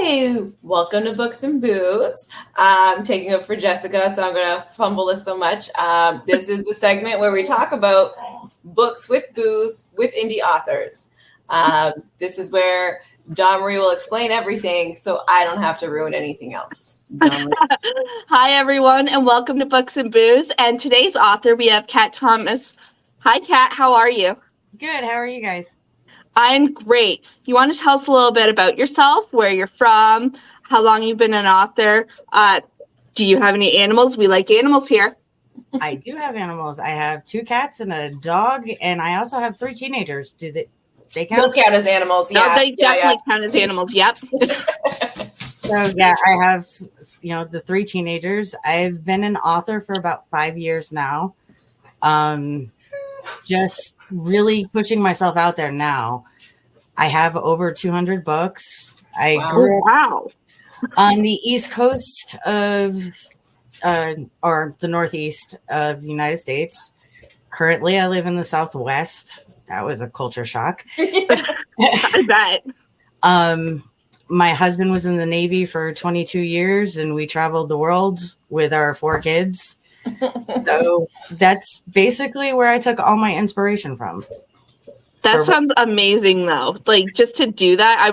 Hey, welcome to Books and Booze. I'm taking up for Jessica, so I'm going to fumble this so much. This is the segment where we talk about books with booze with indie authors. This is where Dawn Marie will explain everything, so I don't have to ruin anything else. Hi, everyone, and welcome to Books and Booze. And today's author, we have Kat Thomas. Hi, Kat. How are you? Good. How are you guys? I'm great. Do you want to tell us a little bit about yourself, where you're from, how long you've been an author? Do you have any animals? We like animals here. I do have animals. I have 2 cats and a dog, and I also have 3 teenagers. Do they count? Those count as animals, yeah. No, they definitely count as animals, yep. So, yeah, I have, the 3 teenagers. I've been an author for about 5 years now. Just really pushing myself out there now. I have over 200 books. I grew up on the East Coast of, or the Northeast of the United States. Currently, I live in the Southwest. That was a culture shock. I bet. My husband was in the Navy for 22 years, and we traveled the world with our 4 kids. So that's basically where I took all my inspiration from. That sounds amazing, though. Like, just to do that, I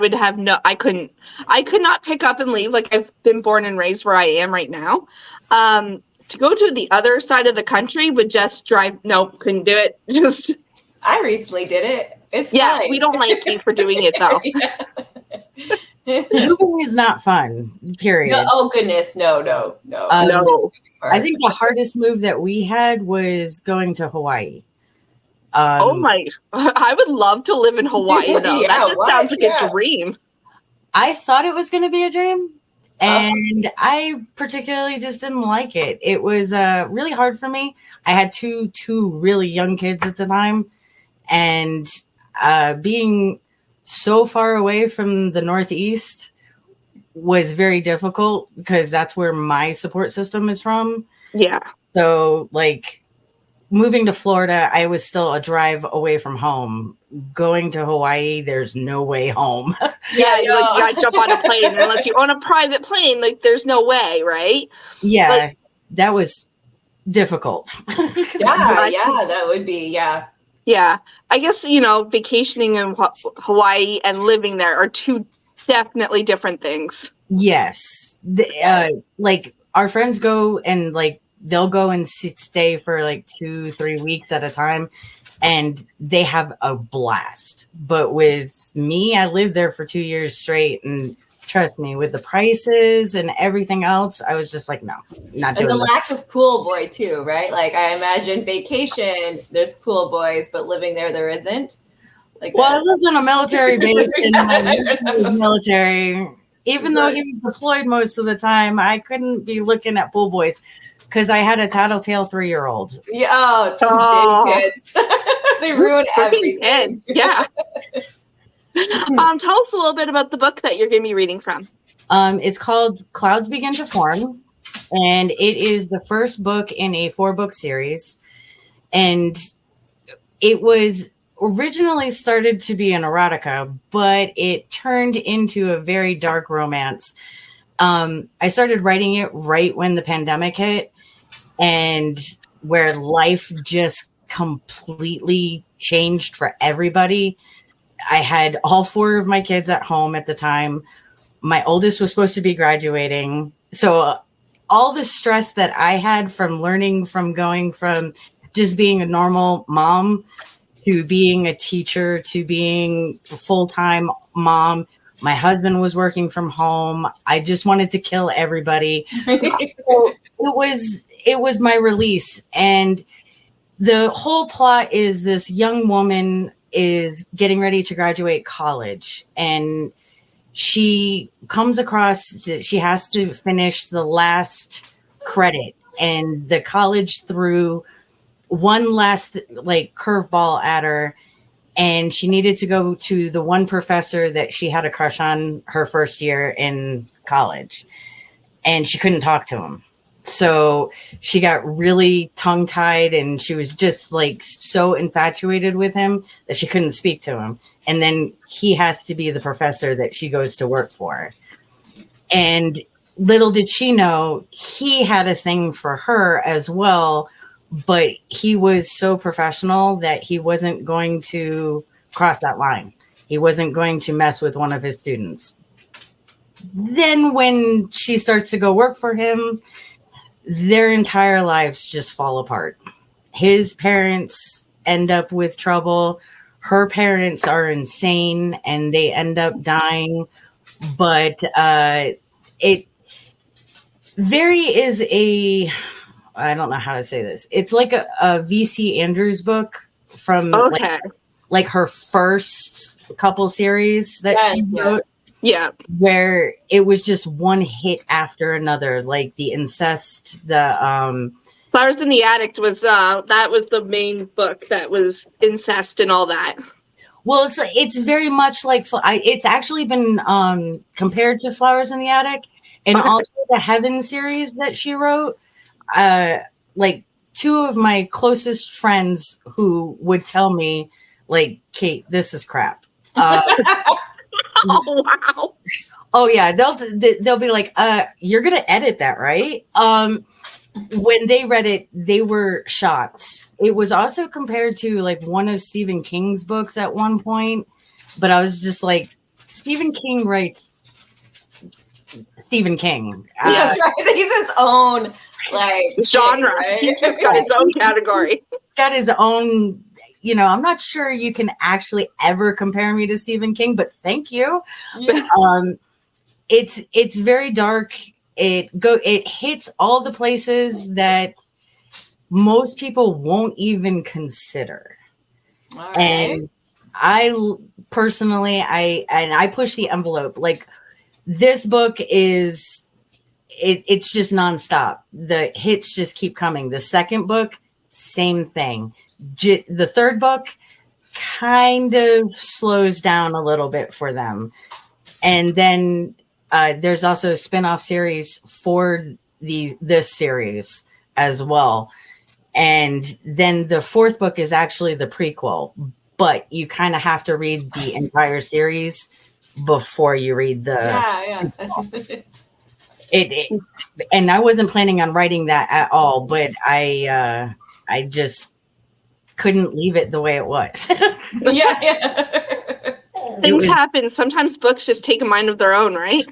could not pick up and leave. Like, I've been born and raised where I am right now. To go to the other side of the country would just couldn't do it. I recently did it. It's fine. We don't like you for doing it, though. Moving is not fun, period. No, oh, goodness. No. No. I think the hardest move that we had was going to Hawaii. I would love to live in Hawaii, though. Yeah, that just sounds like a dream. I thought it was going to be a dream, and I particularly just didn't like it. It was really hard for me. I had two really young kids at the time, and being so far away from the Northeast was very difficult because that's where my support system is from. Yeah. So, moving to Florida, I was still a drive away from home. Going to Hawaii, there's no way home. Yeah, you gotta jump on a plane unless you own a private plane. There's no way, right? Yeah, that was difficult. Yeah, that would be, yeah. Yeah, I guess, vacationing in Hawaii and living there are 2 definitely different things. Yes. Our friends go and they'll go and stay for 2-3 weeks at a time, and they have a blast. But with me, I lived there for 2 years straight, and trust me, with the prices and everything else, I was just no, not doing it. And the lack of pool boy too, right? I imagine vacation, there's pool boys, but living there isn't. I lived on a military base, and my husband was military. Even though he was deployed most of the time, I couldn't be looking at pool boys because I had a tattletale 3-year-old. Yeah, kids. They ruined everything. Kids. Yeah. Tell us a little bit about the book that you're going to be reading from. It's called Clouds Begin to Form, and it is the first book in a 4-book series. And it was originally started to be an erotica, but it turned into a very dark romance. I started writing it right when the pandemic hit, and where life just completely changed for everybody. I had all 4 of my kids at home at the time. My oldest was supposed to be graduating. So all the stress that I had from going from just being a normal mom to being a teacher to being a full-time mom. My husband was working from home. I just wanted to kill everybody. So it was my release. And the whole plot is this young woman is getting ready to graduate college, and she comes across that she has to finish the last credit, and the college threw one last curveball at her, and she needed to go to the one professor that she had a crush on her first year in college, and she couldn't talk to him. So she got really tongue-tied, and she was just so infatuated with him that she couldn't speak to him. And then he has to be the professor that she goes to work for. And little did she know, he had a thing for her as well, but he was so professional that he wasn't going to cross that line. He wasn't going to mess with one of his students. Then when she starts to go work for him, their entire lives just fall apart. His parents end up with trouble. Her parents are insane and they end up dying. But it very is I don't know how to say this. It's like a V.C. Andrews book from like her first couple series that she wrote. Yeah. Where it was just one hit after another, like the incest, the Flowers in the Attic was that was the main book that was incest and all that. Well, it's very much like it's actually been compared to Flowers in the Attic, and also the Heaven series that she wrote. Like two of my closest friends who would tell me, like, Kate, this is crap. Oh wow! Oh yeah, they'll be like, you're gonna edit that, right? When they read it, they were shocked. It was also compared to like one of Stephen King's books at one point, but I was just like, Stephen King writes Stephen King. That's right. He's his own like genre. Thing, right? He's got his own category. Got his own. I'm not sure you can actually ever compare me to Stephen King, but thank you. Yeah. It's very dark. It hits all the places that most people won't even consider. All right. And I personally, I push the envelope. Like, this book is, it's just nonstop. The hits just keep coming. The second book, same thing. The third book kind of slows down a little bit for them. And then there's also a spin-off series for this series as well. And then the fourth book is actually the prequel, but you kind of have to read the entire series before you read the and I wasn't planning on writing that at all, but I just couldn't leave it the way it was. Things happen. Sometimes books just take a mind of their own, right?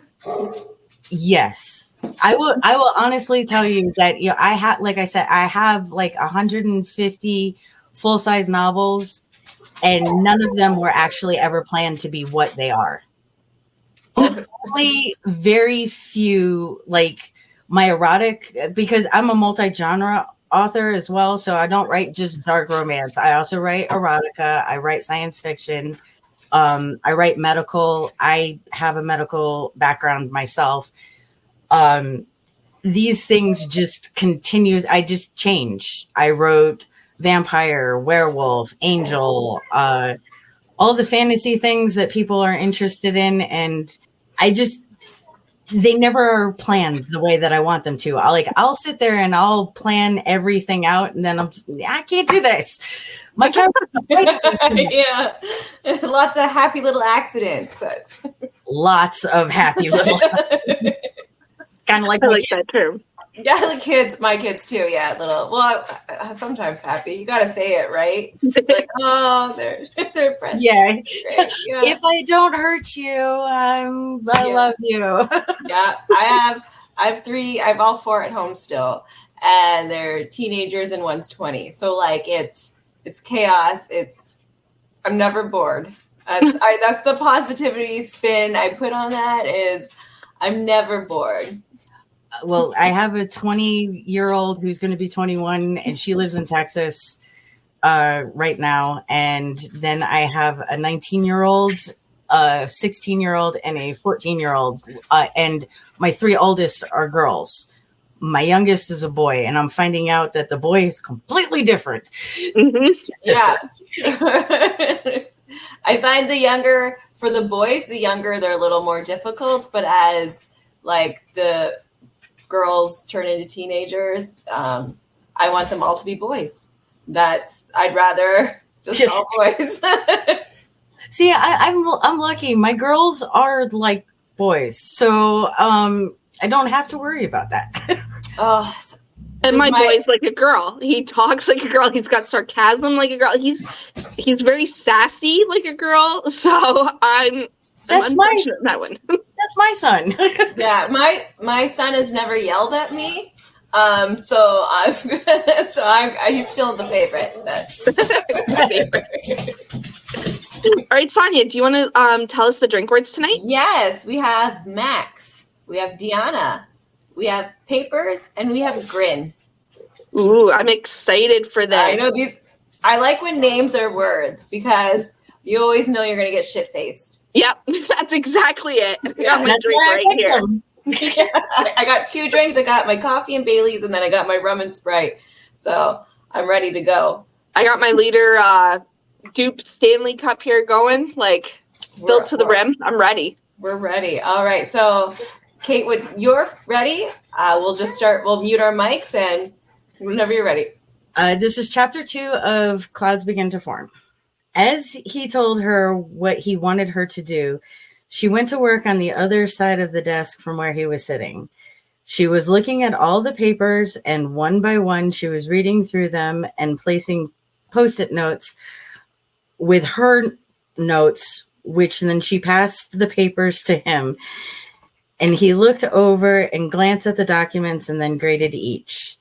Yes. I will honestly tell you that I have, like I said, I have like 150 full-size novels, and none of them were actually ever planned to be what they are. Only very few, like my erotic, because I'm a multi-genre author as well, so I don't write just dark romance. I also write erotica. I write science fiction. I write medical. I have a medical background myself. These things just continue. I just change. I wrote vampire, werewolf, angel, all the fantasy things that people are interested in. And they never are planned the way that I want them to. I'll sit there and I'll plan everything out. And then I can't do this. My character, yeah, lots of happy little accidents. Lots of happy little. It's kind of like I like that term. Yeah, the kids, my kids too. Yeah, little. Well, sometimes happy. You got to say it, right? Like, oh, they're precious. Yeah. Yeah. If I don't hurt you, I love you. Yeah, I have three. I have all four at home still, and they're teenagers, and one's 20. So like, it's chaos. I'm never bored. That's the positivity spin I put on that. Is I'm never bored. Well, I have a 20-year-old who's going to be 21, and she lives in Texas right now. And then I have a 19-year-old, a 16-year-old, and a 14-year-old. And my three oldest are girls. My youngest is a boy, and I'm finding out that the boy is completely different. Mm-hmm. Yeah. I find for the boys, they're a little more difficult, but as like the girls turn into teenagers, I want them all to be boys. I'd rather just all boys. See, I'm lucky. My girls are like boys. So I don't have to worry about that. Oh, and my boy's like a girl. He talks like a girl. He's got sarcasm like a girl. He's very sassy like a girl. So I'm unfortunate in that one. That's my son. Yeah, my son has never yelled at me. So he's still the favorite. All right, Sonia, do you want to tell us the drink words tonight? Yes, we have Max, we have Deanna, we have Papers, and we have Grin. Ooh, I'm excited for this. I know these. I like when names are words because you always know you're going to get shit-faced. Yep, that's exactly it. I got my drink right here. I got 2 drinks. I got my coffee and Bailey's, and then I got my rum and Sprite. So I'm ready to go. I got my liter dupe Stanley cup here going, like filled to the rim. I'm ready. We're ready. All right. So, Kate, when you're ready, we'll just start. We'll mute our mics, and whenever you're ready. This is chapter 2 of Clouds Begin to Form. As he told her what he wanted her to do, she went to work on the other side of the desk from where he was sitting. She was looking at all the papers, and one by one, she was reading through them and placing Post-it notes with her notes, which then she passed the papers to him. And he looked over and glanced at the documents and then graded each.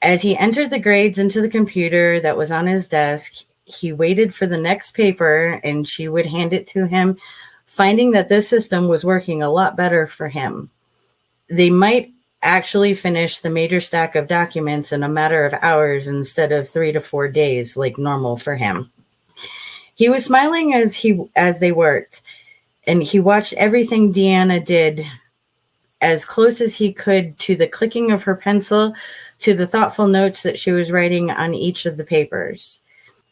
As he entered the grades into the computer that was on his desk, he waited for the next paper and she would hand it to him, finding that this system was working a lot better for him. They might actually finish the major stack of documents in a matter of hours instead of 3 to 4 days like normal for him. He was smiling as they worked, and he watched everything Deanna did as close as he could to the clicking of her pencil, to the thoughtful notes that she was writing on each of the papers.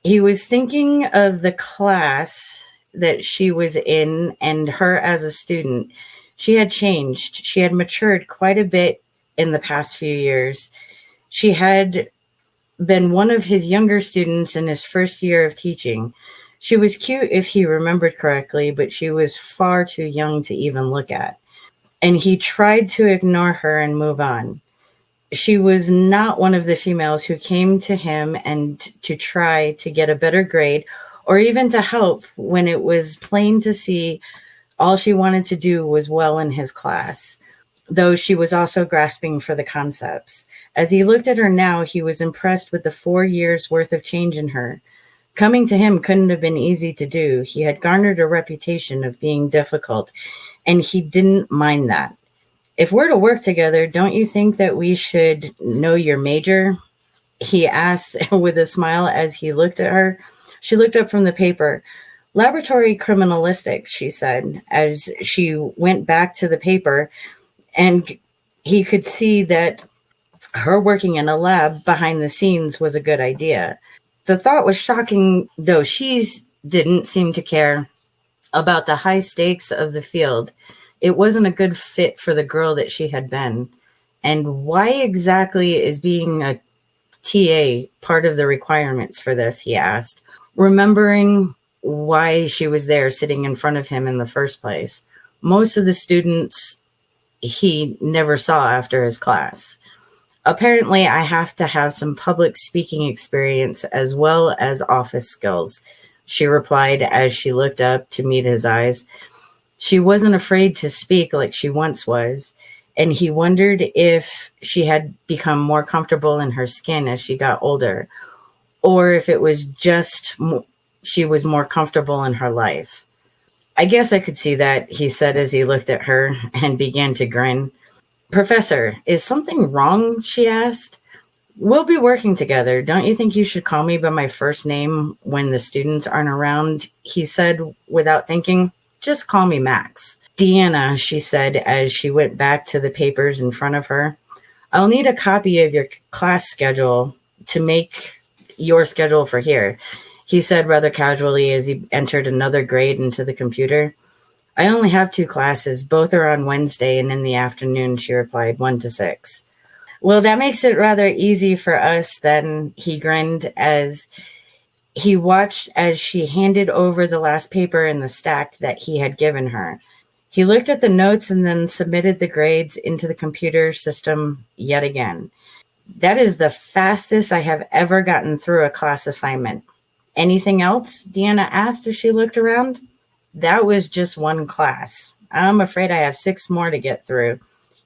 He was thinking of the class that she was in and her as a student. She had changed. She had matured quite a bit in the past few years. She had been one of his younger students in his first year of teaching. She was cute if he remembered correctly, but she was far too young to even look at. And he tried to ignore her and move on. She was not one of the females who came to him and to try to get a better grade or even to help when it was plain to see all she wanted to do was well in his class, though she was also grasping for the concepts. As he looked at her now, he was impressed with the 4 years worth of change in her. Coming to him couldn't have been easy to do. He had garnered a reputation of being difficult, and he didn't mind that. If we're to work together, don't you think that we should know your major? He asked with a smile as he looked at her. She looked up from the paper. Laboratory criminalistics, she said, as she went back to the paper, and he could see that her working in a lab behind the scenes was a good idea. The thought was shocking, though she didn't seem to care about the high stakes of the field. It wasn't a good fit for the girl that she had been. And why exactly is being a TA part of the requirements for this, he asked, remembering why she was there sitting in front of him in the first place. Most of the students he never saw after his class. Apparently, I have to have some public speaking experience as well as office skills, she replied as she looked up to meet his eyes. She wasn't afraid to speak like she once was, and he wondered if she had become more comfortable in her skin as she got older, or if it was just she was more comfortable in her life. I guess I could see that, he said as he looked at her and began to grin. Professor, is something wrong? She asked. We'll be working together. Don't you think you should call me by my first name when the students aren't around? He said without thinking. Just call me Max. Deanna, she said as she went back to the papers in front of her. I'll need a copy of your class schedule to make your schedule for here, he said rather casually as he entered another grade into the computer. I only have 2 classes. Both are on Wednesday and in the afternoon, she replied, 1 to 6. Well, that makes it rather easy for us then, he grinned as he watched as she handed over the last paper in the stack that he had given her. He looked at the notes and then submitted the grades into the computer system yet again. That is the fastest I have ever gotten through a class assignment. Anything else? Deanna asked as she looked around. That was just one class. I'm afraid I have 6 more to get through,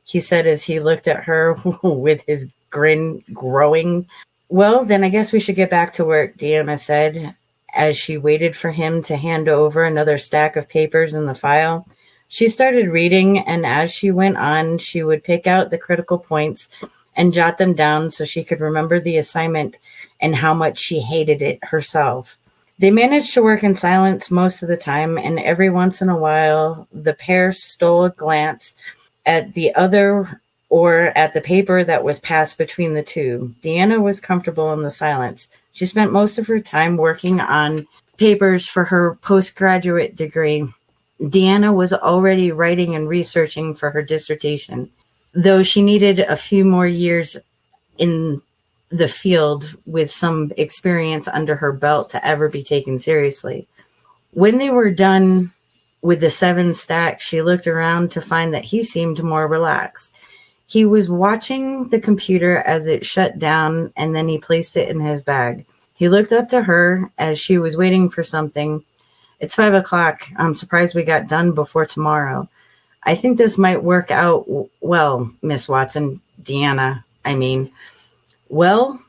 he said as he looked at her with his grin growing. Well, then I guess we should get back to work, Deanna said as she waited for him to hand over another stack of papers in the file. She started reading, and as she went on, she would pick out the critical points and jot them down so she could remember the assignment and how much she hated it herself. They managed to work in silence most of the time, and every once in a while, the pair stole a glance at the other or at the paper that was passed between the two. Deanna was comfortable in the silence. She spent most of her time working on papers for her postgraduate degree. Deanna was already writing and researching for her dissertation, though she needed a few more years in the field with some experience under her belt to ever be taken seriously. When they were done with the 7 stacks, she looked around to find that he seemed more relaxed. He was watching the computer as it shut down, and then he placed it in his bag. He looked up to her as she was waiting for something. It's 5 o'clock. I'm surprised we got done before tomorrow. I think this might work out well, Miss Watson. Deanna, I mean. Well,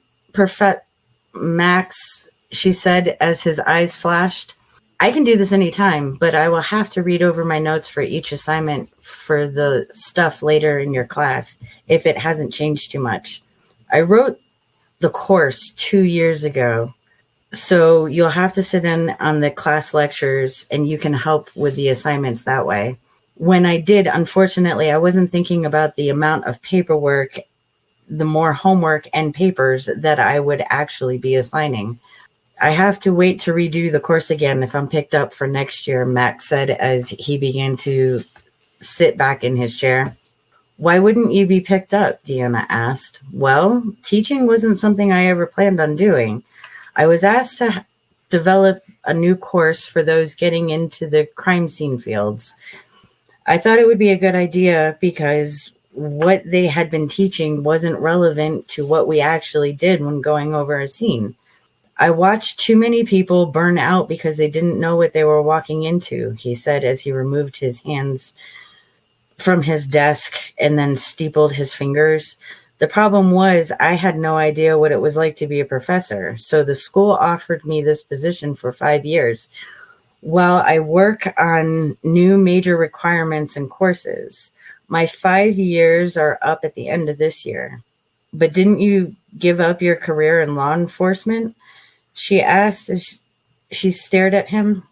Max, she said as his eyes flashed. I can do this anytime, but I will have to read over my notes for each assignment for the stuff later in your class, if it hasn't changed too much. I wrote the course 2 years ago, so you'll have to sit in on the class lectures and you can help with the assignments that way. When I did, unfortunately, I wasn't thinking about the amount of paperwork, the more homework and papers that I would actually be assigning. I have to wait to redo the course again if I'm picked up for next year, Max said as he began to sit back in his chair. Why wouldn't you be picked up? Deanna asked. Well, teaching wasn't something I ever planned on doing. I was asked to develop a new course for those getting into the crime scene fields. I thought it would be a good idea because what they had been teaching wasn't relevant to what we actually did when going over a scene. I watched too many people burn out because they didn't know what they were walking into, he said as he removed his hands from his desk and then steepled his fingers. The problem was I had no idea what it was like to be a professor, so the school offered me this position for 5 years while I work on new major requirements and courses. My 5 years are up at the end of this year. But didn't you give up your career in law enforcement? She asked as she stared at him.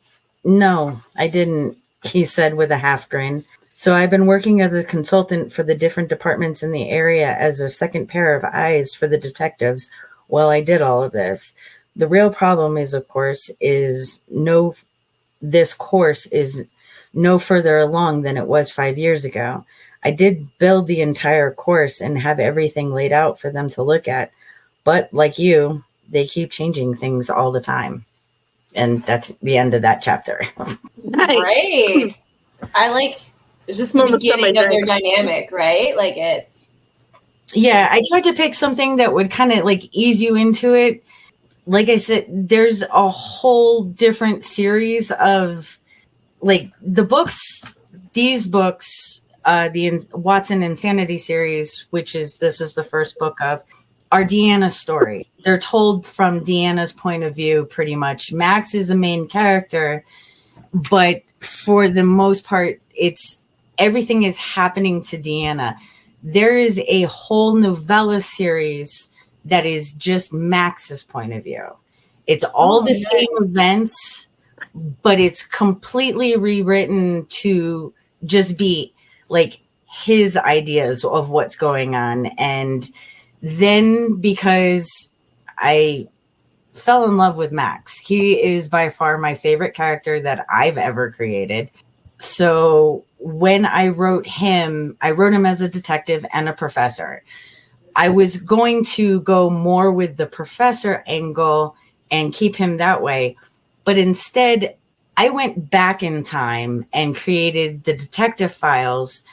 No, I didn't, he said with a half grin. So I've been working as a consultant for the different departments in the area as a second pair of eyes for the detectives while I did all of this. The real problem is, of course, this course is no further along than it was 5 years ago. I did build the entire course and have everything laid out for them to look at. But like you, they keep changing things all the time. And that's the end of that chapter. Nice. Great. It's just the beginning of their dynamic, right? Like it's. Yeah, I tried to pick something that would kind of like ease you into it. Like I said, there's a whole different series of like these books, the Watson Insanity series, this is the first book of, are Deanna's story. They're told from Deanna's point of view, pretty much. Max is a main character, but for the most part, everything is happening to Deanna. There is a whole novella series that is just Max's point of view. It's all the same events, but it's completely rewritten to just be like his ideas of what's going on. And then because I fell in love with Max, he is by far my favorite character that I've ever created. So when I wrote him as a detective and a professor. I was going to go more with the professor angle and keep him that way. But instead, I went back in time and created the detective files,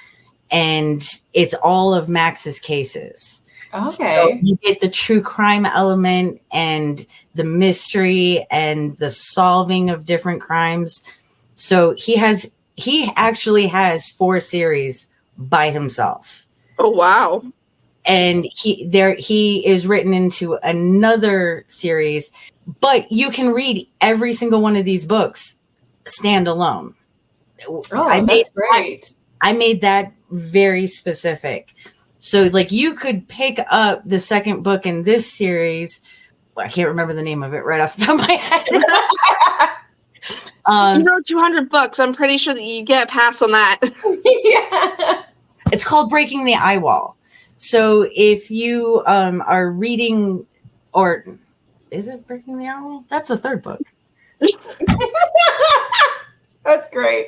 and it's all of Max's cases. Okay. So you get the true crime element and the mystery and the solving of different crimes. So he actually has 4 series by himself. Oh, wow. And he is written into another series, but you can read every single one of these books standalone. Oh, that's great. I made that very specific. So like you could pick up the second book in this series. I can't remember the name of it right off the top of my head. You wrote 200 books. I'm pretty sure that you get a pass on that. Yeah. It's called Breaking the Eye Wall. So if you are reading, or is it Breaking the Eye Wall? That's the third book. That's great.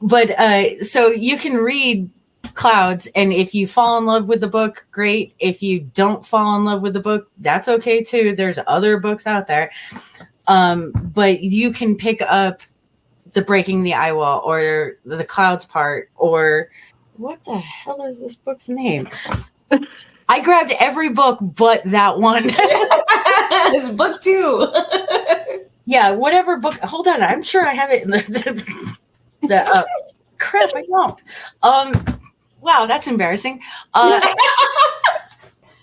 But so you can read Clouds, and if you fall in love with the book, great. If you don't fall in love with the book, that's okay too. There's other books out there. But you can pick up the Breaking the Eye Wall or the Clouds part, or what the hell is this book's name? I grabbed every book but that one. It's book 2. Yeah, whatever book. Hold on, I'm sure I have it in the crap. I don't. Wow, that's embarrassing.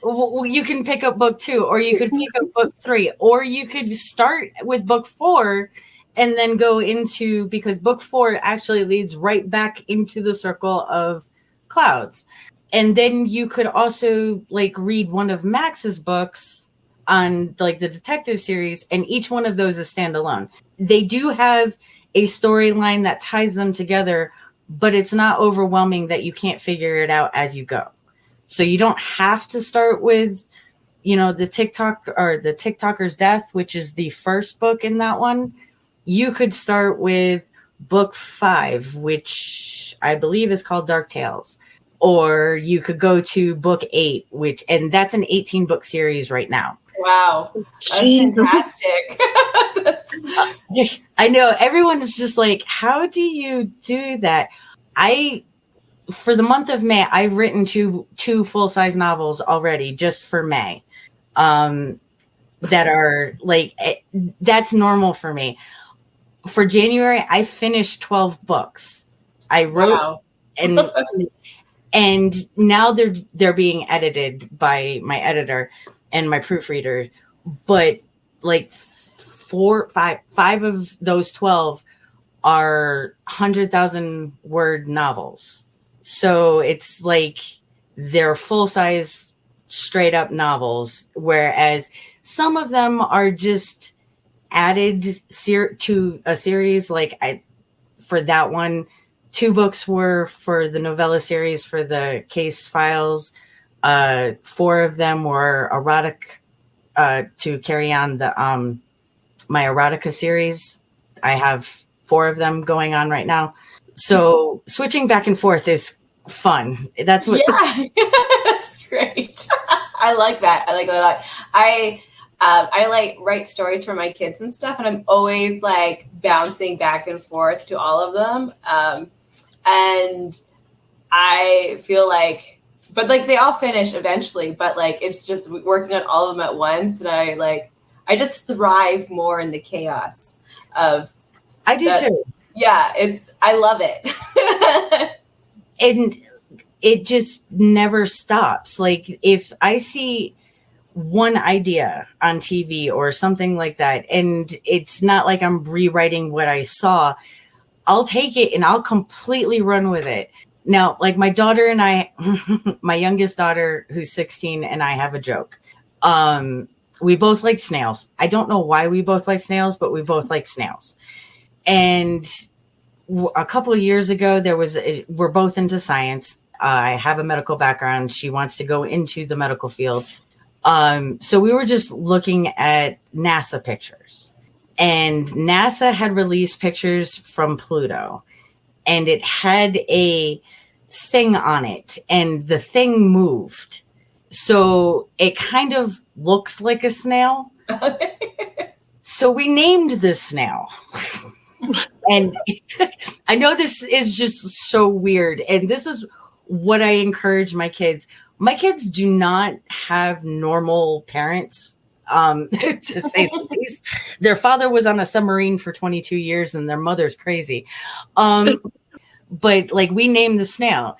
You can pick up book 2, or you could pick up book 3, or you could start with book 4 and then go into, because book 4 actually leads right back into the circle of Clouds. And then you could also like read one of Max's books on like the detective series, and each one of those is standalone. They do have a storyline that ties them together, but it's not overwhelming that you can't figure it out as you go. So you don't have to start with, the TikTok or the TikToker's Death, which is the first book in that one. You could start with book 5, which I believe is called Dark Tales. Or you could go to book 8, and that's an 18-book series right now. Wow. That's fantastic. I know everyone's just like, how do you do that? For the month of May, I've written two full-size novels already just for May. That are like, that's normal for me. For January, I finished 12 books. I wrote, wow. and now they're being edited by my editor and my proofreader. But like 5 of those 12 are 100,000 word novels. So it's like they're full-size, straight-up novels, whereas some of them are just added to a series. Like for that one, 2 books were for the novella series for the case files. 4 of them were erotic to carry on the my erotica series. I have 4 of them going on right now. So switching back and forth is fun. That's what. Yeah, that's great. I like that. I like that a lot. I like write stories for my kids and stuff, and I'm always like bouncing back and forth to all of them. And I feel like, but like they all finish eventually, but like it's just working on all of them at once, and I just thrive more in the chaos of. I do too. Yeah, I love it. And it just never stops. Like if I see one idea on TV or something like that, and it's not like I'm rewriting what I saw, I'll take it and I'll completely run with it. Now, like my daughter and I, my youngest daughter who's 16 and I have a joke. We both like snails. I don't know why we both like snails, but we both like snails. And a couple of years ago, we're both into science. I have a medical background. She wants to go into the medical field. So we were just looking at NASA pictures, and NASA had released pictures from Pluto, and it had a thing on it, and the thing moved. So it kind of looks like a snail. So we named the snail. And I know this is just so weird. And this is what I encourage my kids. My kids do not have normal parents, to say the least. Their father was on a submarine for 22 years and their mother's crazy. But like, we named the snail.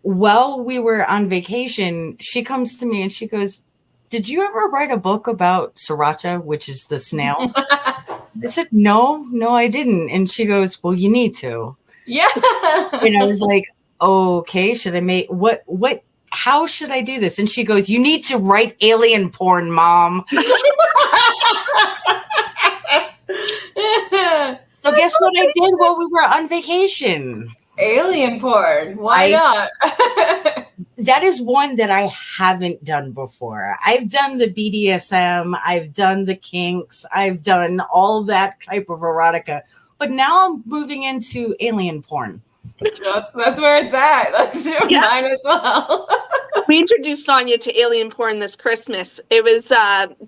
While we were on vacation, she comes to me and she goes, "Did you ever write a book about Sriracha, which is the snail?" I said, no, I didn't. And she goes, "Well, you need to." Yeah. And I was like, okay, should I make how should I do this? And she goes, "You need to write alien porn, Mom." So guess what I did while we were on vacation? Alien porn. Why not? That is one that I haven't done before. I've done the BDSM, I've done the kinks, I've done all that type of erotica, but now I'm moving into alien porn. That's where it's at. That's mine as well. We introduced Sonia to alien porn this Christmas. It was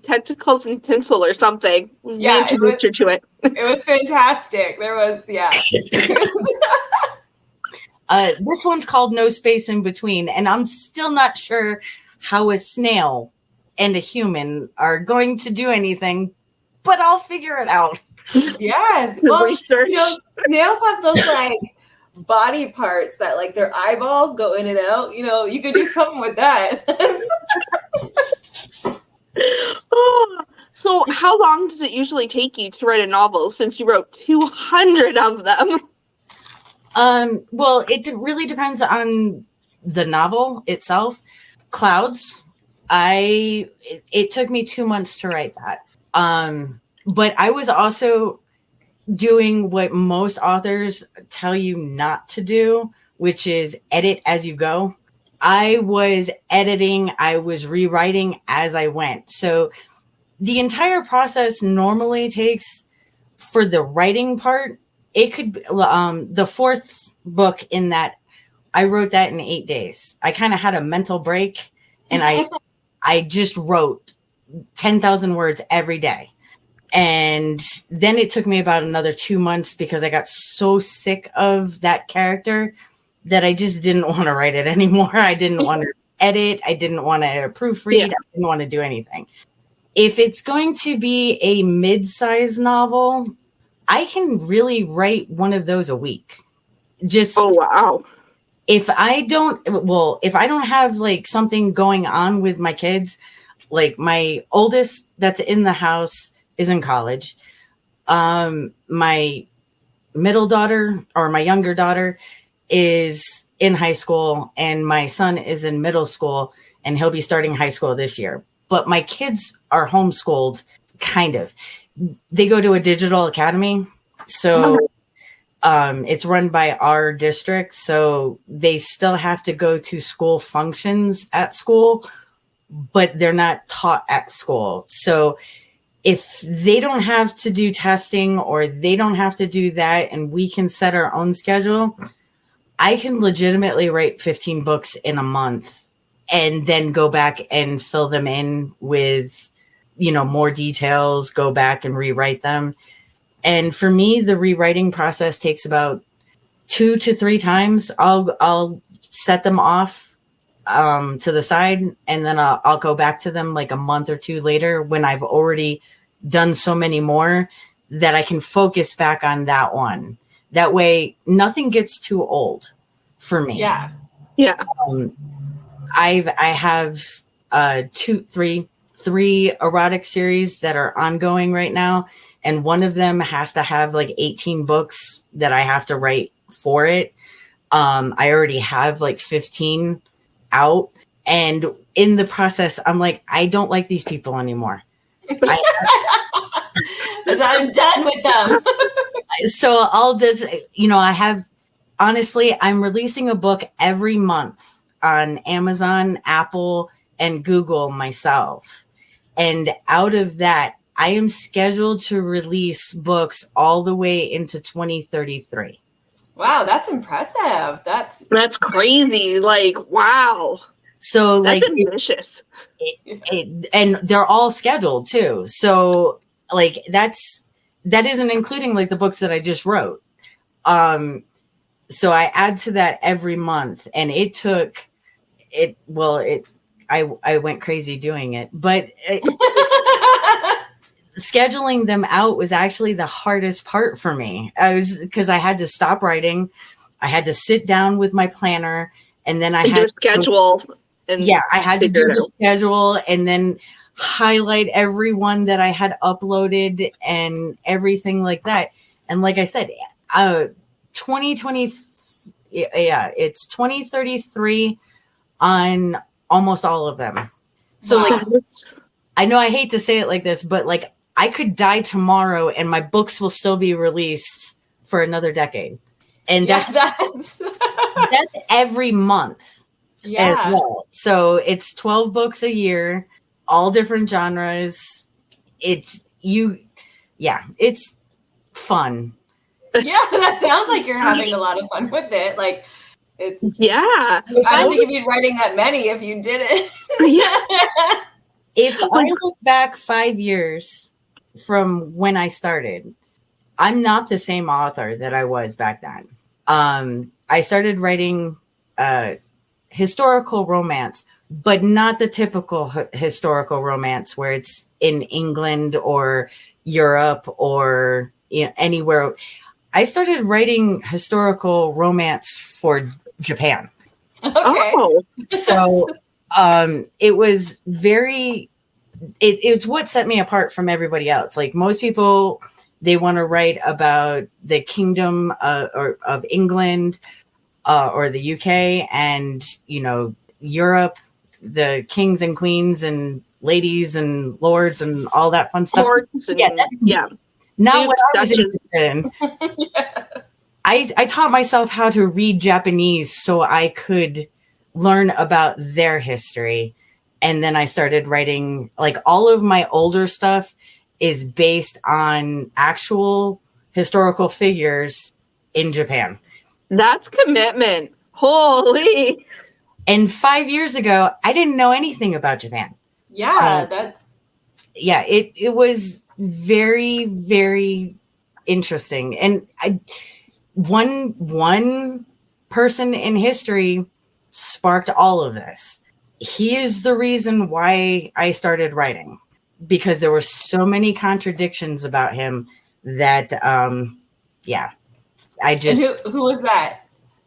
Tentacles and Tinsel or something. Yeah, we introduced her to it. It was fantastic. There was, This one's called No Space in Between, and I'm still not sure how a snail and a human are going to do anything, but I'll figure it out. Yes. Well, research. Snails have those like body parts that like their eyeballs go in and out. You could do something with that. So how long does it usually take you to write a novel, since you wrote 200 of them? Well, it really depends on the novel itself. Clouds, it took me 2 months to write that. But I was also doing what most authors tell you not to do, which is edit as you go. I was editing, I was rewriting as I went. So the entire process normally takes, for the writing part, it could be the fourth book in that, I wrote that in 8 days. I kind of had a mental break, and I just wrote 10,000 words every day. And then it took me about another 2 months because I got so sick of that character that I just didn't want to write it anymore. I didn't want to edit. I didn't want to proofread. Yeah. I didn't want to do anything. If it's going to be a mid-sized novel, I can really write one of those a week. Just, oh, wow. If I don't have like something going on with my kids, like my oldest that's in the house is in college. My middle daughter, or my younger daughter, is in high school, and my son is in middle school, and he'll be starting high school this year. But my kids are homeschooled, kind of. They go to a digital academy. So it's run by our district. So they still have to go to school functions at school, but they're not taught at school. So if they don't have to do testing, or they don't have to do that, and we can set our own schedule, I can legitimately write 15 books in a month and then go back and fill them in with, more details, go back and rewrite them. And for me, the rewriting process takes about 2 to 3 times. I'll set them off to the side, and then I'll go back to them like a month or 2 later when I've already done so many more that I can focus back on that one. That way, nothing gets too old for me. Yeah. Yeah. I have 3 erotic series that are ongoing right now. And one of them has to have like 18 books that I have to write for it. I already have like 15 out. And in the process, I'm like, I don't like these people anymore. Because I'm done with them. So I'll just, I'm releasing a book every month on Amazon, Apple, and Google myself. And out of that, I am scheduled to release books all the way into 2033. Wow, that's impressive. That's crazy. Like, wow. So that's like ambitious. And they're all scheduled too. So like that isn't including like the books that I just wrote. So I add to that every month, and I went crazy doing it, but scheduling them out was actually the hardest part for me. Because I had to stop writing. I had to sit down with my planner, and then I had to schedule. I had to do the schedule and then highlight everyone that I had uploaded and everything like that. And like I said, 2020, it's 2033 on almost all of them. So like, I know I hate to say it like this, but like I could die tomorrow and my books will still be released for another decade. And that's every month as well. So it's 12 books a year, all different genres. It's fun. Yeah, that sounds like you're having a lot of fun with it. Like it's I don't think you'd be writing that many if you did it. If I look back 5 years from when I started, I'm not the same author that I was back then. I started writing historical romance, but not the typical historical romance where it's in England or Europe or anywhere. I started writing historical romance for Japan. Okay. So it was it's what set me apart from everybody else. Like most people, they want to write about the kingdom of England or the UK and, Europe, the kings and queens and ladies and lords and all that fun stuff. Not what I was interested in. I taught myself how to read Japanese so I could learn about their history. And then I started writing, like all of my older stuff is based on actual historical figures in Japan. That's commitment. Holy. And 5 years ago, I didn't know anything about Japan. It was very, very interesting. And one person in history sparked all of this. He is the reason why I started writing, because there were so many contradictions about him that, I just... And who was that?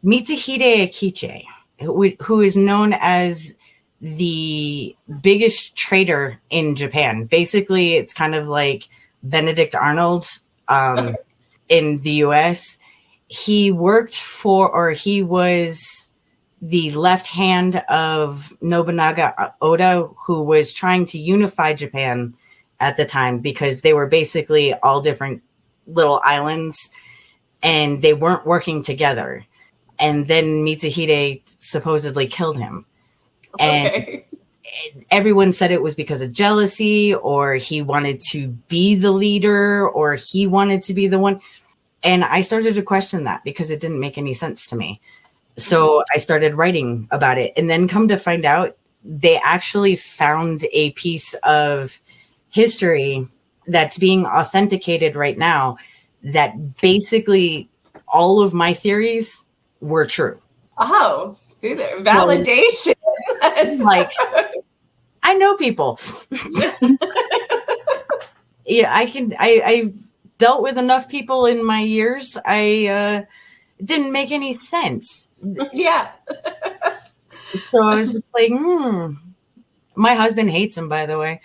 Mitsuhide Akichi, who is known as the biggest trader in Japan. Basically, it's kind of like Benedict Arnold in the US. He worked he was the left hand of Nobunaga Oda, who was trying to unify Japan at the time because they were basically all different little islands and they weren't working together. And then Mitsuhide supposedly killed him. And everyone said it was because of jealousy, or he wanted to be the leader, or he wanted to be the one. And I started to question that because it didn't make any sense to me. So I started writing about it. And then come to find out, they actually found a piece of history that's being authenticated right now that basically all of my theories were true. Oh, see there, validation. Like, I know people. I dealt with enough people in my years. It didn't make any sense. Yeah. So I was just like, My husband hates him, by the way.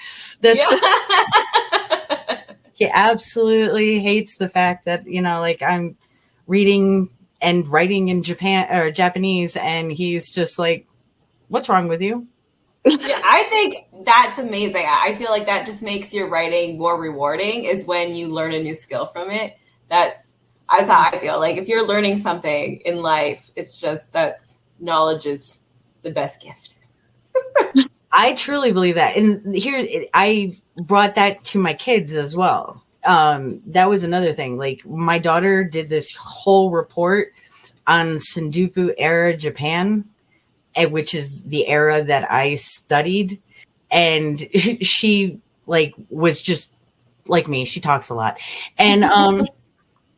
He absolutely hates the fact that, I'm reading and writing in Japanese, and he's just like, what's wrong with you? Yeah, I think that's amazing. I feel like that just makes your writing more rewarding, is when you learn a new skill from it. That's how I feel. Like if you're learning something in life, it's just knowledge is the best gift. I truly believe that. And here, I brought that to my kids as well. That was another thing. Like my daughter did this whole report on Sengoku era Japan, which is the era that I studied. And she was just like me, she talks a lot. And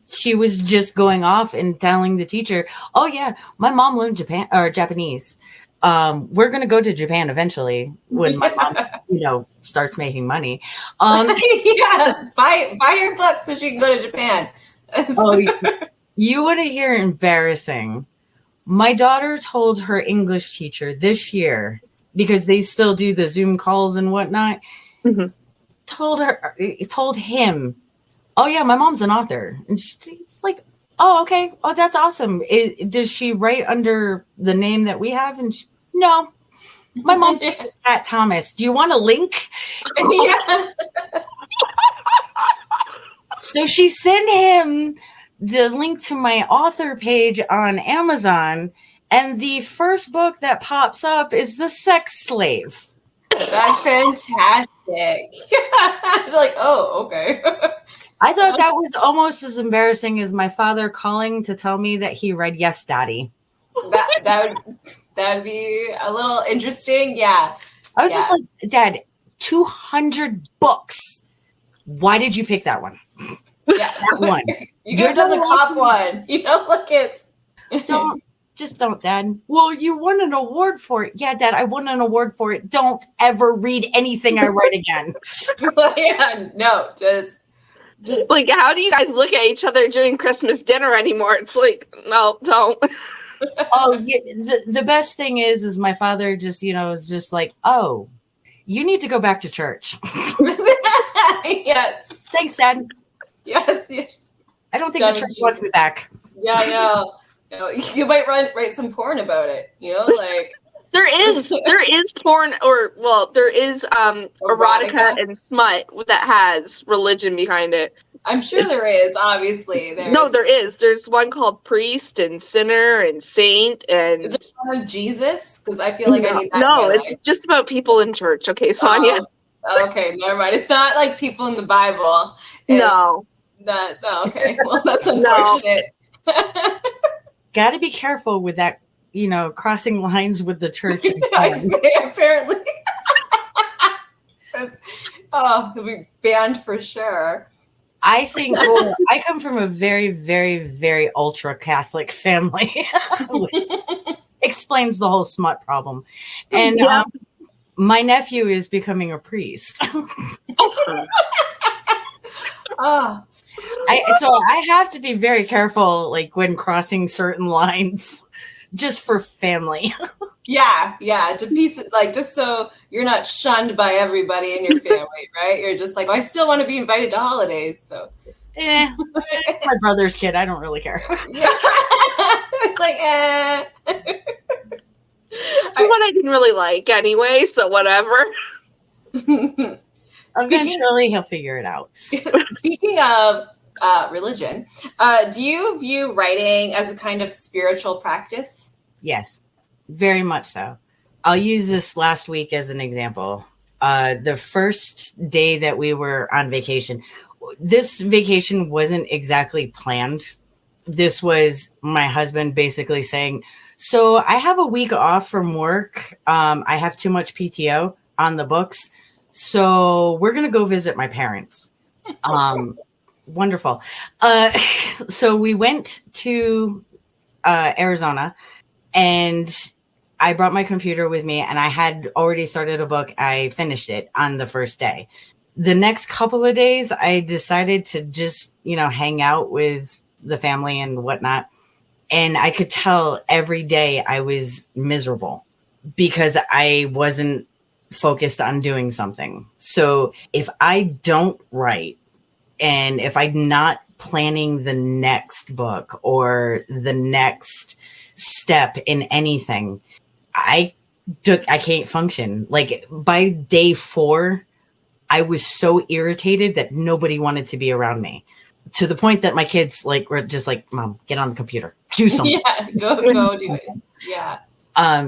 she was just going off and telling the teacher, oh yeah, my mom learned Japanese. We're going to go to Japan eventually when my mom, starts making money. Yeah, buy her book so she can go to Japan. Oh, you want to hear embarrassing? My daughter told her English teacher this year, because they still do the Zoom calls and whatnot, told him, oh yeah, my mom's an author. And she's like, oh, okay. Oh, that's awesome. Does she write under the name that we have? And no, my mom's Kat Thomas. Do you want a link? Yeah. So she sent him the link to my author page on Amazon, and the first book that pops up is The Sex Slave. That's fantastic. Like, oh, okay. I thought that was almost as embarrassing as my father calling to tell me that he read Yes, Daddy. That'd be a little interesting. Yeah. I was just like, Dad, 200 books. Why did you pick that one? Yeah, that one. You could have done the cop one. Don't, Dad. Well, you won an award for it. Yeah, Dad, I won an award for it. Don't ever read anything I write again. Yeah, no, just like, how do you guys look at each other during Christmas dinner anymore? It's like, no, don't. Oh, yeah, the best thing is my father just, is just like, oh, you need to go back to church. Yeah. Thanks, Dad. Yes. I don't think the church wants me back. Yeah, I know. You might write some porn about it, like there is porn, or there is erotica and smut that has religion behind it. I'm sure there is, obviously. There is. There's one called Priest and Sinner and Saint. And is it one of Jesus? Because I feel like I need that. No, it's just about people in church. Okay, Sonia. Okay, never mind. It's not like people in the Bible. No. That's okay. Well, that's unfortunate. Got to be careful with that, crossing lines with the church. Apparently. It'll be banned for sure. I think I come from a very, very, very ultra Catholic family, which explains the whole smut problem. And my nephew is becoming a priest. So I have to be very careful, like when crossing certain lines, just for family. Yeah, to piece it, like, just so you're not shunned by everybody in your family, right? You're just like, I still want to be invited to holidays, so. It's my brother's kid. I don't really care. Like, It's what I didn't really like anyway, so whatever. Eventually, he'll figure it out. Speaking of religion, do you view writing as a kind of spiritual practice? Yes, very much so. I'll use this last week as an example. The first day that we were on vacation, this vacation wasn't exactly planned. This was my husband basically saying, so I have a week off from work. I have too much PTO on the books. So we're going to go visit my parents. Wonderful. So we went to Arizona, and I brought my computer with me, and I had already started a book. I finished it on the first day. The next couple of days, I decided to just, hang out with the family and whatnot. And I could tell every day I was miserable because I wasn't focused on doing something. So if I don't write, and if I'm not planning the next book or the next step in anything, I can't function. Like by day 4, I was so irritated that nobody wanted to be around me, to the point that my kids were just like, Mom, get on the computer, do something. Yeah, go do it. Yeah.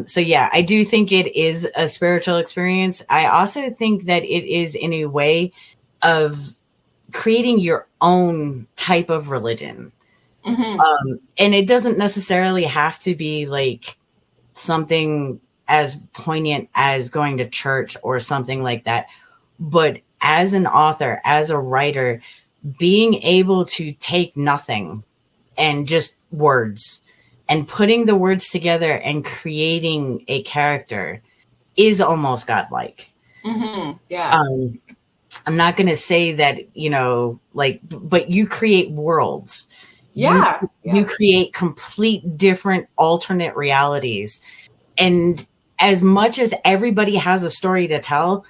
So yeah, I do think it is a spiritual experience. I also think that it is in a way of creating your own type of religion. Mm-hmm. And it doesn't necessarily have to be like something as poignant as going to church or something like that. But as an author, as a writer, being able to take nothing and just words and putting the words together and creating a character is almost godlike. Yeah. I'm not going to say that, but you create worlds. Yeah. You create complete different alternate realities. And as much as everybody has a story to tell,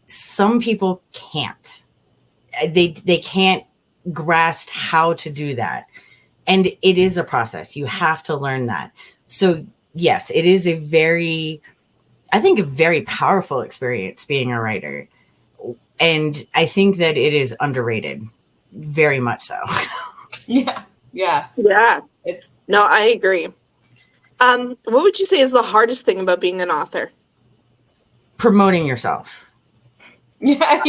some people can't. They can't grasp how to do that. And it is a process. You have to learn that. So yes, it is a very powerful experience being a writer. And I think that it is underrated. Very much so. Yeah. Yeah. Yeah. No, I agree. What would you say is the hardest thing about being an author? Promoting yourself. Yeah.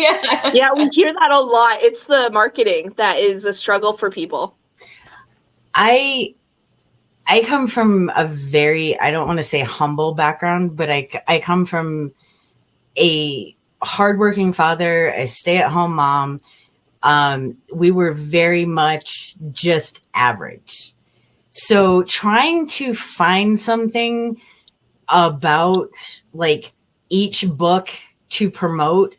Yeah, we hear that a lot. It's the marketing that is a struggle for people. I come from a very, I don't want to say humble background, but I come from a hardworking father, a stay-at-home mom. We were very much just average. So trying to find something about like each book to promote,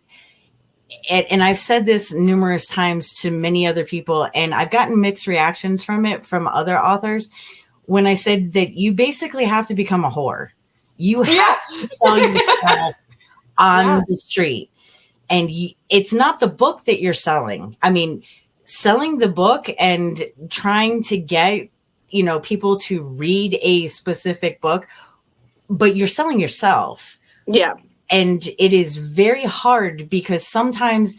and I've said this numerous times to many other people, and I've gotten mixed reactions from it from other authors when I said that you basically have to become a whore. You have to sell yourself on the street. And it's not the book that you're selling. I mean, selling the book and trying to get, people to read a specific book, but you're selling yourself. Yeah. And it is very hard because sometimes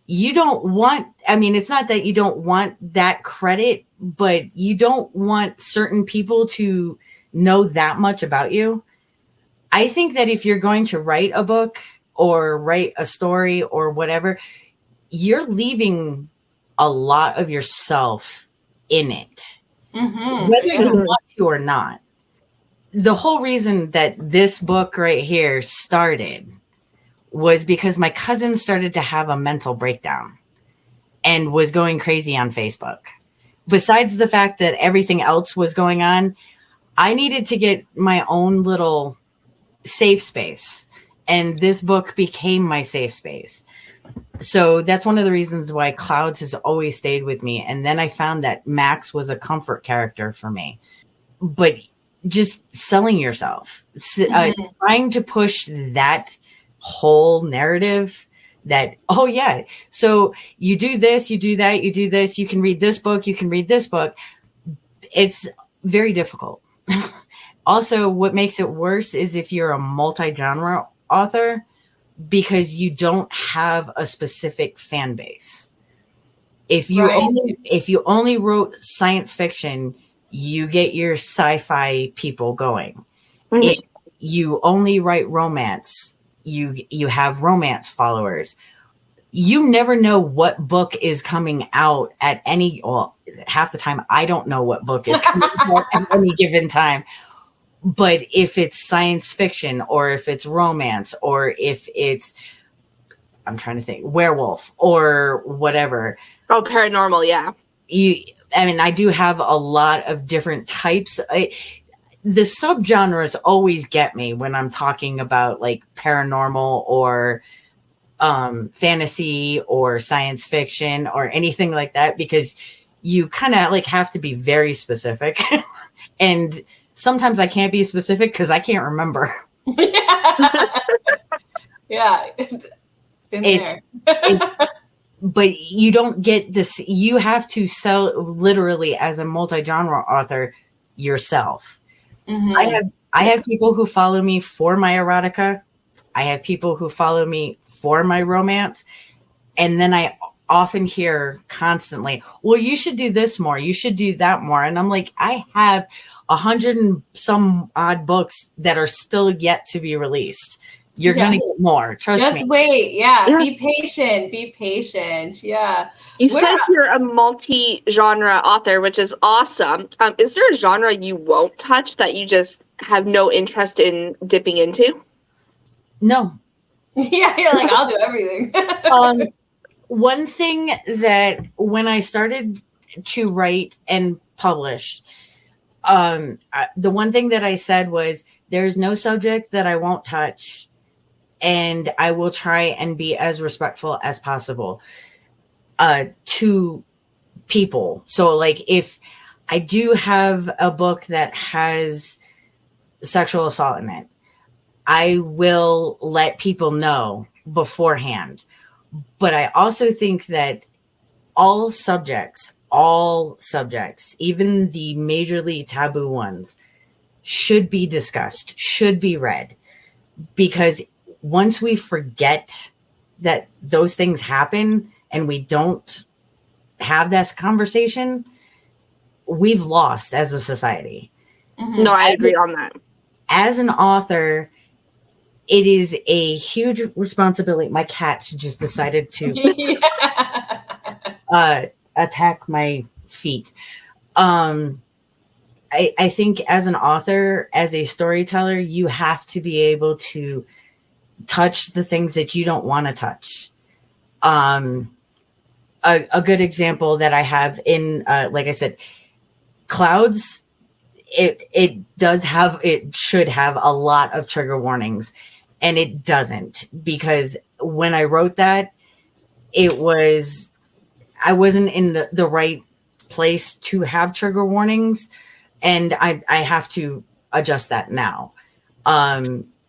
you don't want, it's not that you don't want that credit, but you don't want certain people to know that much about you. I think that if you're going to write a book or write a story or whatever, you're leaving a lot of yourself in it, whether you want to or not. The whole reason that this book right here started was because my cousin started to have a mental breakdown and was going crazy on Facebook. Besides the fact that everything else was going on, I needed to get my own little safe space. And this book became my safe space. So that's one of the reasons why Clouds has always stayed with me. And then I found that Max was a comfort character for me. But just selling yourself, trying to push that whole narrative that, oh yeah, so you do this, you do that, you do this, you can read this book, you can read this book. It's very difficult. Also, what makes it worse is if you're a multi-genre author, because you don't have a specific fan base. If you only wrote science fiction, you get your sci-fi people going. If you only write romance, you have romance followers. You never know what book is coming out at half the time I don't know what book is coming out at any given time. But if it's science fiction or if it's romance or if it's, I'm trying to think, werewolf or whatever. Oh, paranormal, yeah. I do have a lot of different types. The subgenres always get me when I'm talking about like paranormal or fantasy or science fiction or anything like that, because you kind of like have to be very specific. And sometimes I can't be specific because I can't remember. Yeah. But you don't get this. You have to sell literally as a multi-genre author yourself. I have people who follow me for my erotica. I have people who follow me for my romance. And then I often hear constantly, well, you should do this more. You should do that more. And I'm like, I have 100 and some odd books that are still yet to be released. You're going to get more. Trust me. Just wait. Yeah. Be patient. Be patient. Yeah. You said you're a multi-genre author, which is awesome. Is there a genre you won't touch that you just have no interest in dipping into? No. Yeah, you're like, I'll do everything. One thing that when I started to write and publish, the one thing that I said was there's no subject that I won't touch, and I will try and be as respectful as possible to people. So like if I do have a book that has sexual assault in it, I will let people know beforehand. But I also think that all subjects, even the majorly taboo ones, should be discussed, should be read. Because once we forget that those things happen and we don't have this conversation, we've lost as a society. No, I agree on that. As an author, it is a huge responsibility. My cats just decided to attack my feet. I think as an author, as a storyteller, you have to be able to touch the things that you don't want to touch. A good example that I have in, like I said, Clouds, it should have a lot of trigger warnings, and it doesn't, because when I wrote that, I wasn't in the right place to have trigger warnings, and I have to adjust that now.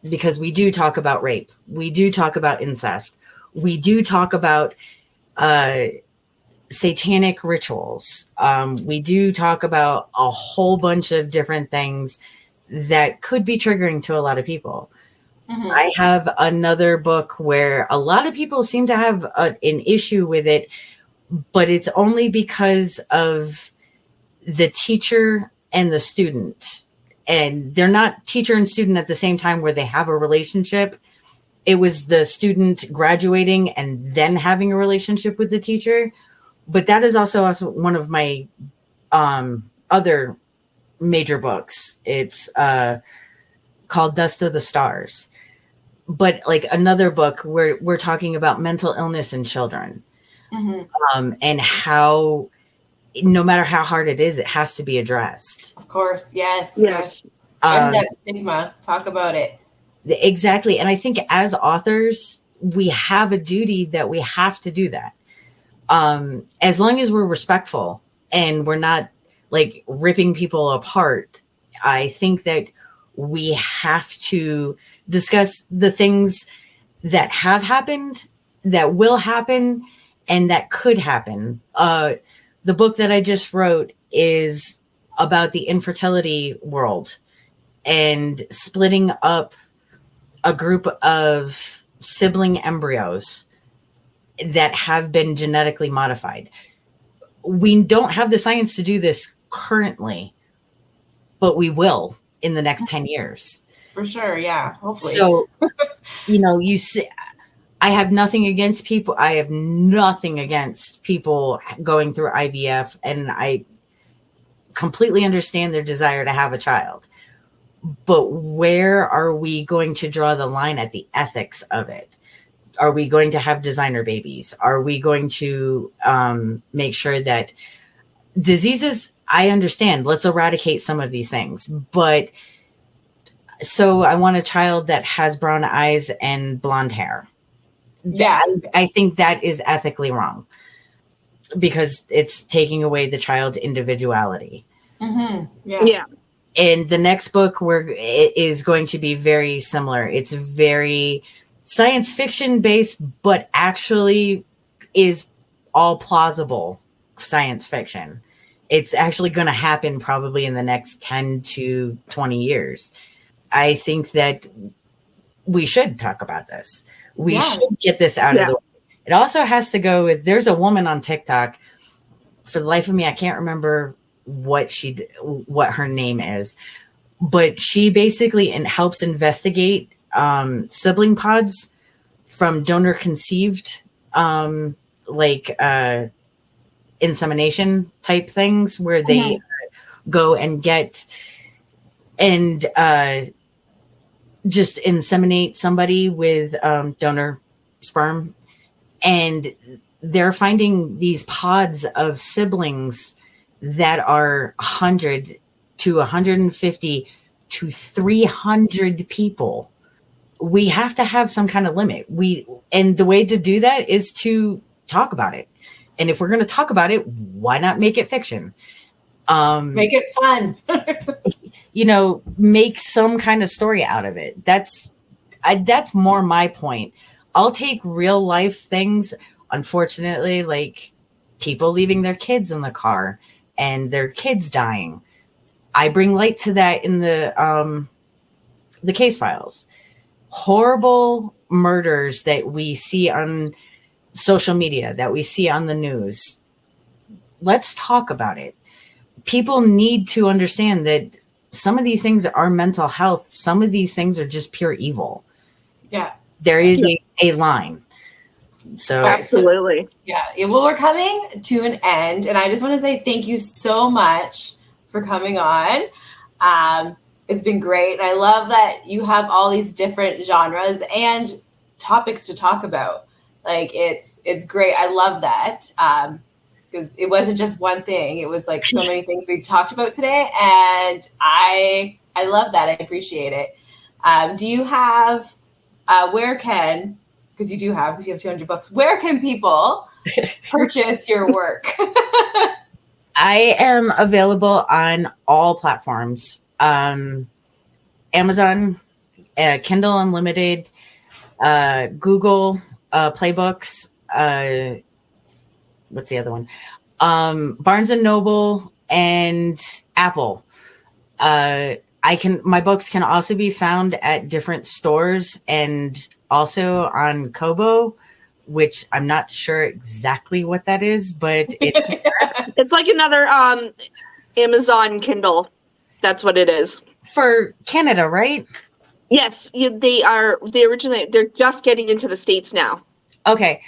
Because we do talk about rape, we do talk about incest, we do talk about satanic rituals. We do talk about a whole bunch of different things that could be triggering to a lot of people. Mm-hmm. I have another book where a lot of people seem to have an issue with it, but it's only because of the teacher and the student. And they're not teacher and student at the same time where they have a relationship. It was the student graduating and then having a relationship with the teacher. But that is also one of my other major books. It's called Dust of the Stars. But like another book where we're talking about mental illness in children. Mm-hmm. And how, no matter how hard it is, it has to be addressed. Of course. Yes. And that stigma. Talk about it. Exactly. And I think as authors, we have a duty that we have to do that. As long as we're respectful and we're not like ripping people apart, I think that we have to discuss the things that have happened, that will happen, and that could happen. The book that I just wrote is about the infertility world and splitting up a group of sibling embryos that have been genetically modified. We don't have the science to do this currently, but we will in the next 10 years. For sure, yeah, hopefully. So, you see, I have nothing against people. I have nothing against people going through IVF, and I completely understand their desire to have a child. But where are we going to draw the line at the ethics of it? Are we going to have designer babies? Are we going to make sure that diseases, I understand, let's eradicate some of these things. But so I want a child that has brown eyes and blonde hair. Yeah. I think that is ethically wrong because it's taking away the child's individuality. Mm-hmm. Yeah. And the next book it is going to be very similar. It's very science fiction based, but actually is all plausible science fiction. It's actually going to happen probably in the next 10 to 20 years. I think that we should talk about this. We should get this out of the way. It also has to go with, there's a woman on TikTok. For the life of me, I can't remember what her name is, but she basically helps investigate sibling pods from donor conceived, insemination type things where they go and get, and just inseminate somebody with donor sperm, and they're finding these pods of siblings that are 100 to 150 to 300 people. We have to have some kind of limit. And the way to do that is to talk about it. And if we're going to talk about it, why not make it fiction? Make it fun. Make some kind of story out of it. That's more my point. I'll take real life things, unfortunately, like people leaving their kids in the car and their kids dying. I bring light to that in the case files. Horrible murders that we see on social media, that we see on the news. Let's talk about it. People need to understand that some of these things are mental health. Some of these things are just pure evil. Yeah. There is a line. So absolutely. Yeah. Well, we're coming to an end, and I just want to say thank you so much for coming on. It's been great. And I love that you have all these different genres and topics to talk about. Like it's great. I love that. Because it wasn't just one thing. It was like so many things we talked about today. And I love that. I appreciate it. Do you have, because you have 200 books, where can people purchase your work? I am available on all platforms. Amazon, Kindle Unlimited, Google Playbooks, what's the other one? Barnes and Noble and Apple. My books can also be found at different stores and also on Kobo, which I'm not sure exactly what that is, but it's like another Amazon Kindle. That's what it is. For Canada, right? Yes, they're just getting into the States now. Okay.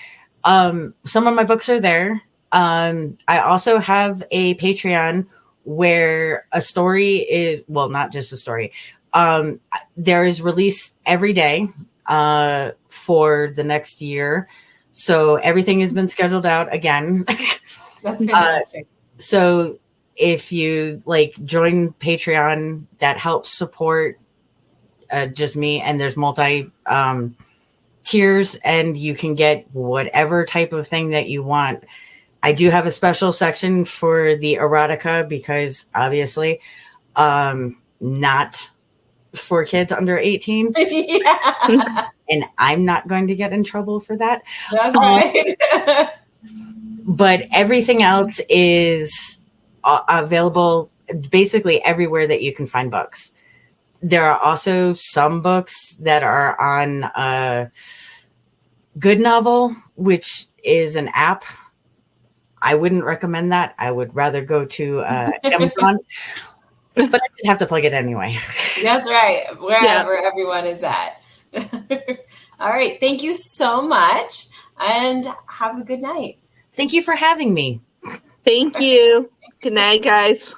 Some of my books are there. I also have a Patreon where a story is, well, not just a story. There is release every day for the next year. So everything has been scheduled out again. That's fantastic. So if you join Patreon, that helps support just me, and there's multi tiers, and you can get whatever type of thing that you want. I do have a special section for the erotica because obviously not for kids under 18. Yeah. And I'm not going to get in trouble for that. That's right. But everything else is available basically everywhere that you can find books. There are also some books that are on Good Novel, which is an app. I wouldn't recommend that. I would rather go to Amazon, but I just have to plug it anyway. That's right. Wherever everyone is at. All right. Thank you so much, and have a good night. Thank you for having me. Thank you. Good night, guys.